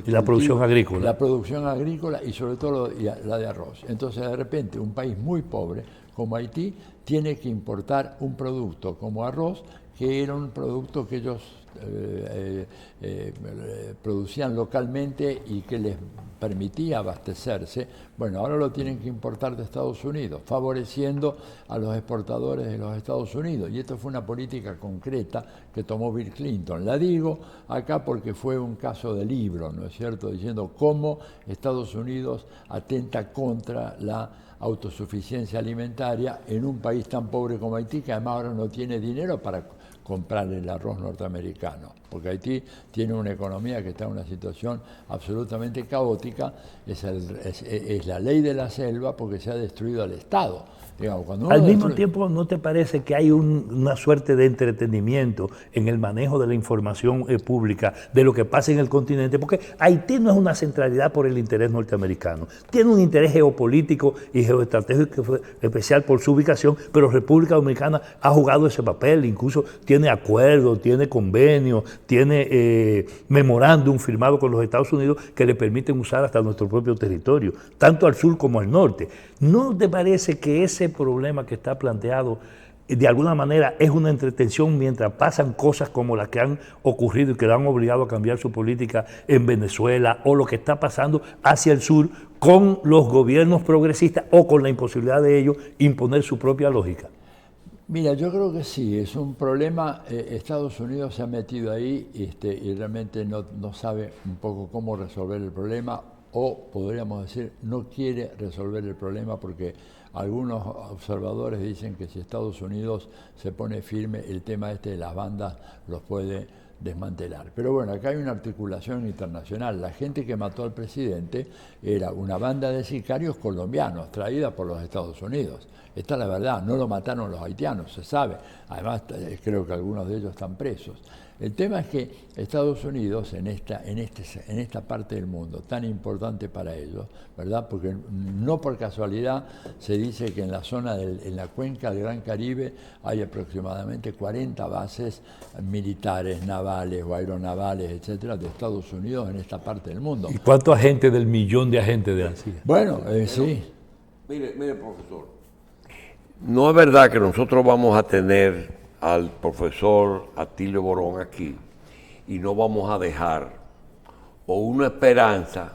la producción agrícola. La producción agrícola y sobre todo la de arroz. Entonces de repente un país muy pobre como Haití tiene que importar un producto como arroz, que era un producto que ellos producían localmente y que les permitía abastecerse. Bueno, ahora lo tienen que importar de Estados Unidos, favoreciendo a los exportadores de los Estados Unidos. Y esto fue una política concreta que tomó Bill Clinton. La digo acá porque fue un caso de libro, ¿no es cierto?, diciendo cómo Estados Unidos atenta contra la autosuficiencia alimentaria en un país tan pobre como Haití, que además ahora no tiene dinero para comprar el arroz norteamericano, porque Haití tiene una economía que está en una situación absolutamente caótica, es la ley de la selva porque se ha destruido al Estado. Digamos, al mismo tiempo, ¿no te parece que hay una suerte de entretenimiento en el manejo de la información pública de lo que pasa en el continente? Porque Haití no es una centralidad por el interés norteamericano, tiene un interés geopolítico y geoestratégico especial por su ubicación, pero República Dominicana ha jugado ese papel, incluso tiene acuerdos, tiene convenios, tiene memorándum firmado con los Estados Unidos que le permiten usar hasta nuestro propio territorio, tanto al sur como al norte. ¿No te parece que ese problema que está planteado de alguna manera es una entretención mientras pasan cosas como las que han ocurrido y que lo han obligado a cambiar su política en Venezuela, o lo que está pasando hacia el sur con los gobiernos progresistas o con la imposibilidad de ellos imponer su propia lógica? Mira, yo creo que sí, es un problema. Estados Unidos se ha metido ahí y realmente no sabe un poco cómo resolver el problema, o podríamos decir, no quiere resolver el problema porque algunos observadores dicen que si Estados Unidos se pone firme, el tema de las bandas los puede desmantelar. Pero bueno, acá hay una articulación internacional. La gente que mató al presidente era una banda de sicarios colombianos traída por los Estados Unidos. Esta es la verdad, no lo mataron los haitianos, se sabe. Además, creo que algunos de ellos están presos. El tema es que Estados Unidos, en esta parte del mundo tan importante para ellos, ¿verdad? Porque no por casualidad se dice que en la zona, en la cuenca del Gran Caribe, hay aproximadamente 40 bases militares, navales o aeronavales, etcétera, de Estados Unidos en esta parte del mundo. ¿Y cuántos agentes del millón de agentes de ANSI? Bueno, sí. Mire, profesor, no es verdad que nosotros vamos a tener al profesor Atilio Borón aquí y no vamos a dejar o una esperanza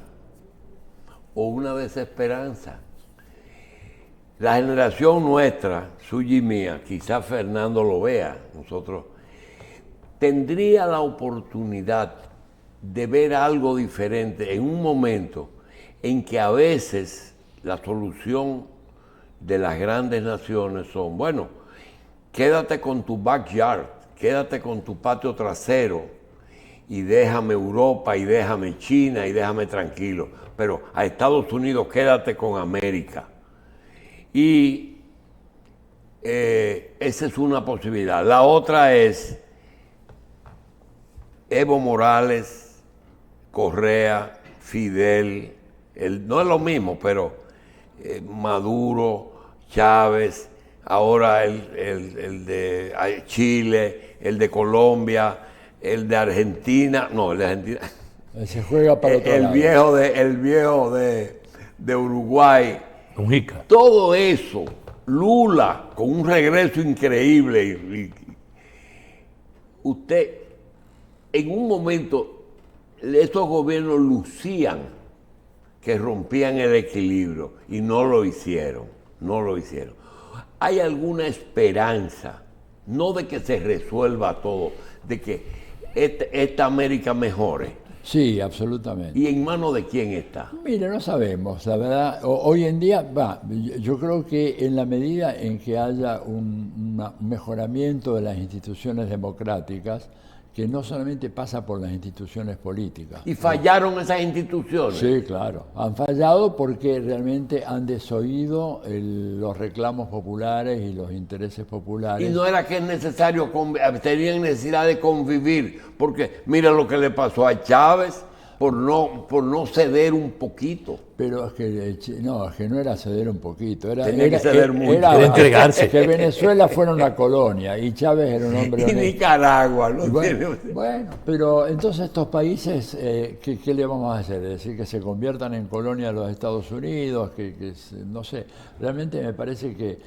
o una desesperanza. La generación nuestra, suya y mía, quizás Fernando lo vea, nosotros, tendría la oportunidad de ver algo diferente en un momento en que a veces la solución de las grandes naciones son, bueno, quédate con tu backyard, quédate con tu patio trasero y déjame Europa y déjame China y déjame tranquilo, pero a Estados Unidos quédate con América. Y esa es una posibilidad. La otra es Evo Morales, Correa, Fidel, no es lo mismo, pero Maduro, Chávez, ahora el de Chile, el de Colombia, el de Argentina, no, el de Argentina. Se juega para otro lado. El viejo de Uruguay. Mujica. Todo eso, Lula, con un regreso increíble. Usted, en un momento, estos gobiernos lucían que rompían el equilibrio y no lo hicieron, no lo hicieron. ¿Hay alguna esperanza, no de que se resuelva todo, de que esta América mejore? Sí, absolutamente. ¿Y en manos de quién está? Mire, no sabemos, la verdad. Hoy en día, yo creo que en la medida en que haya un mejoramiento de las instituciones democráticas, que no solamente pasa por las instituciones políticas. ¿Y fallaron esas instituciones? Sí, claro. Han fallado porque realmente han desoído los reclamos populares y los intereses populares. Y no era que es necesario, tenían necesidad de convivir, porque mira lo que le pasó a Chávez por no ceder un poquito. Pero es que no era ceder un poquito, tenía que ceder mucho. Era entregarse. Que Venezuela fuera una colonia y Chávez era un hombre honesto. Y Nicaragua, ¿no? Bueno, pero entonces estos países, ¿qué le vamos a hacer? Es decir, que se conviertan en colonia de los Estados Unidos, no sé, realmente me parece que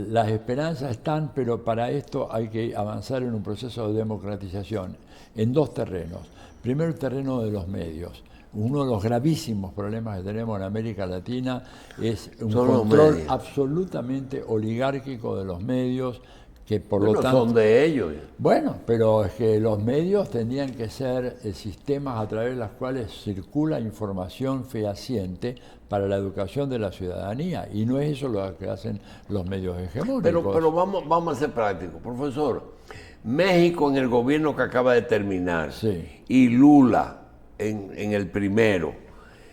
las esperanzas están, pero para esto hay que avanzar en un proceso de democratización en dos terrenos. Primero, el terreno de los medios. Uno de los gravísimos problemas que tenemos en América Latina es un control absolutamente oligárquico de los medios, que por lo tanto son de ellos. Bueno, pero es que los medios tendrían que ser sistemas a través de los cuales circula información fehaciente para la educación de la ciudadanía, y no es eso lo que hacen los medios hegemónicos. Pero vamos a ser prácticos, profesor. México en el gobierno que acaba de terminar, sí, y Lula en el primero,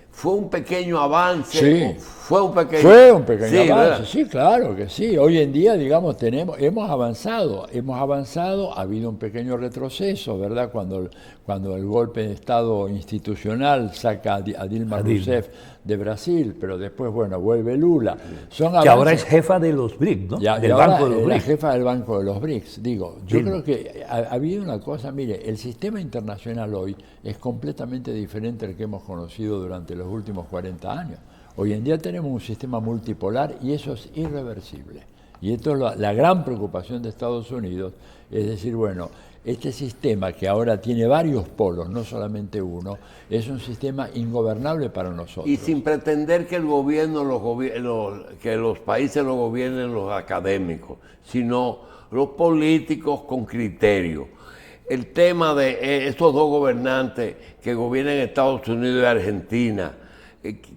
¿fue un pequeño avance? Sí. Fue un pequeño avance, ¿verdad? Sí, claro que sí. Hoy en día, digamos, hemos avanzado, ha habido un pequeño retroceso, ¿verdad? Cuando el golpe de Estado institucional saca a Dilma Rousseff de Brasil, pero después, bueno, vuelve Lula. Que ahora es jefa de los BRICS, ¿no? Del Banco de los BRICS. La jefa del Banco de los BRICS. Digo, yo creo que ha habido una cosa, mire, el sistema internacional hoy es completamente diferente al que hemos conocido durante los últimos 40 años. Hoy en día tenemos un sistema multipolar y eso es irreversible. Y esto es la gran preocupación de Estados Unidos, es decir, bueno, este sistema que ahora tiene varios polos, no solamente uno, es un sistema ingobernable para nosotros. Y sin pretender que el gobierno, que los países lo gobiernen los académicos, sino los políticos con criterio. El tema de estos dos gobernantes que gobiernan Estados Unidos y Argentina,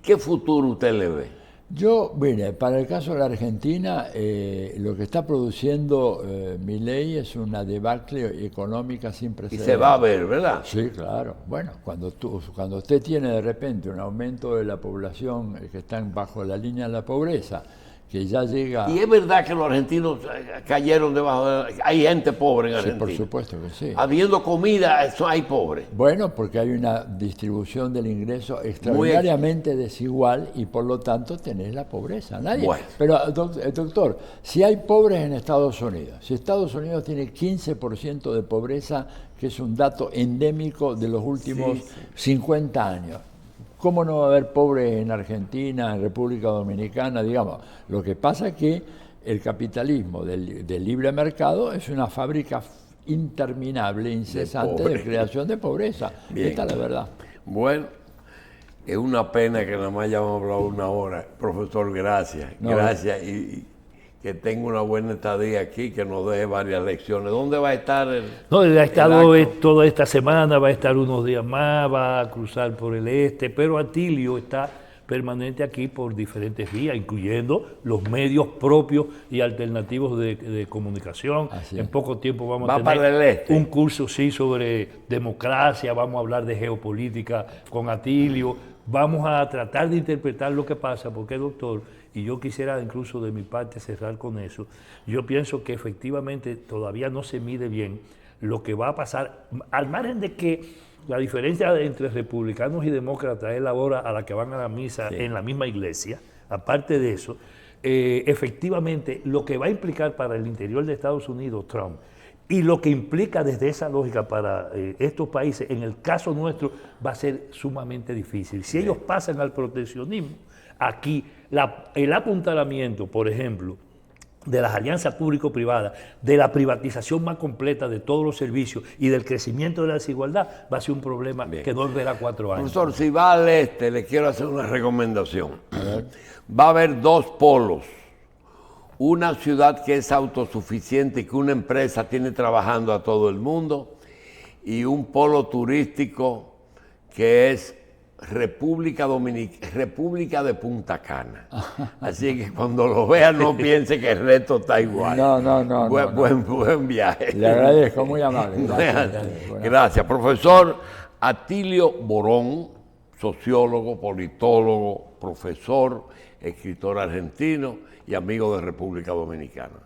¿qué futuro usted le ve? Yo, mire, para el caso de la Argentina, lo que está produciendo Milei es una debacle económica sin precedentes. Y se va a ver, ¿verdad? Sí, claro. Bueno, cuando usted tiene de repente un aumento de la población que están bajo la línea de la pobreza, que ya llega... Y es verdad que los argentinos cayeron debajo de... Hay gente pobre en Argentina. Sí, por supuesto que sí. Habiendo comida, hay pobres. Bueno, porque hay una distribución del ingreso extraordinariamente desigual y por lo tanto tenés la pobreza. Bueno. Pero, doctor, si hay pobres en Estados Unidos, si Estados Unidos tiene 15% de pobreza, que es un dato endémico de los últimos 50 años, ¿cómo no va a haber pobres en Argentina, en República Dominicana? Digamos, lo que pasa es que el capitalismo del libre mercado es una fábrica interminable, incesante de creación de pobreza. Bien. Esta es la verdad. Bueno, es una pena que nada más ya hemos hablado una hora. Profesor, gracias. No, gracias y que tenga una buena estadía aquí, que nos deje varias lecciones. ¿Dónde va a estar No, él ha estado el acto? toda esta semana, va a estar unos días más, va a cruzar por el este, pero Atilio está permanente aquí por diferentes vías, incluyendo los medios propios y alternativos de comunicación. Así En es. poco tiempo vamos Va a tener para el este. un curso sí sobre democracia, vamos a hablar de geopolítica con Atilio, vamos a tratar de interpretar lo que pasa, porque doctor, y yo quisiera incluso de mi parte cerrar con eso, yo pienso que efectivamente todavía no se mide bien lo que va a pasar, al margen de que la diferencia entre republicanos y demócratas es la hora a la que van a la misa en la misma iglesia. Aparte de eso, efectivamente lo que va a implicar para el interior de Estados Unidos Trump y lo que implica desde esa lógica para estos países, en el caso nuestro, va a ser sumamente difícil. Si ellos pasan al proteccionismo, aquí el apuntalamiento, por ejemplo, de las alianzas público-privadas, de la privatización más completa de todos los servicios y del crecimiento de la desigualdad, va a ser un problema que no verá 4 años. Profesor, si va al este, le quiero hacer una recomendación. Va a haber 2 polos. Una ciudad que es autosuficiente y que una empresa tiene trabajando a todo el mundo, y un polo turístico que es República de Punta Cana. Así que cuando lo vean no piense que el resto está igual. No. Buen viaje. Le agradezco, muy amable. Gracias. Gracias. Profesor Atilio Borón, sociólogo, politólogo, profesor, escritor argentino y amigo de República Dominicana.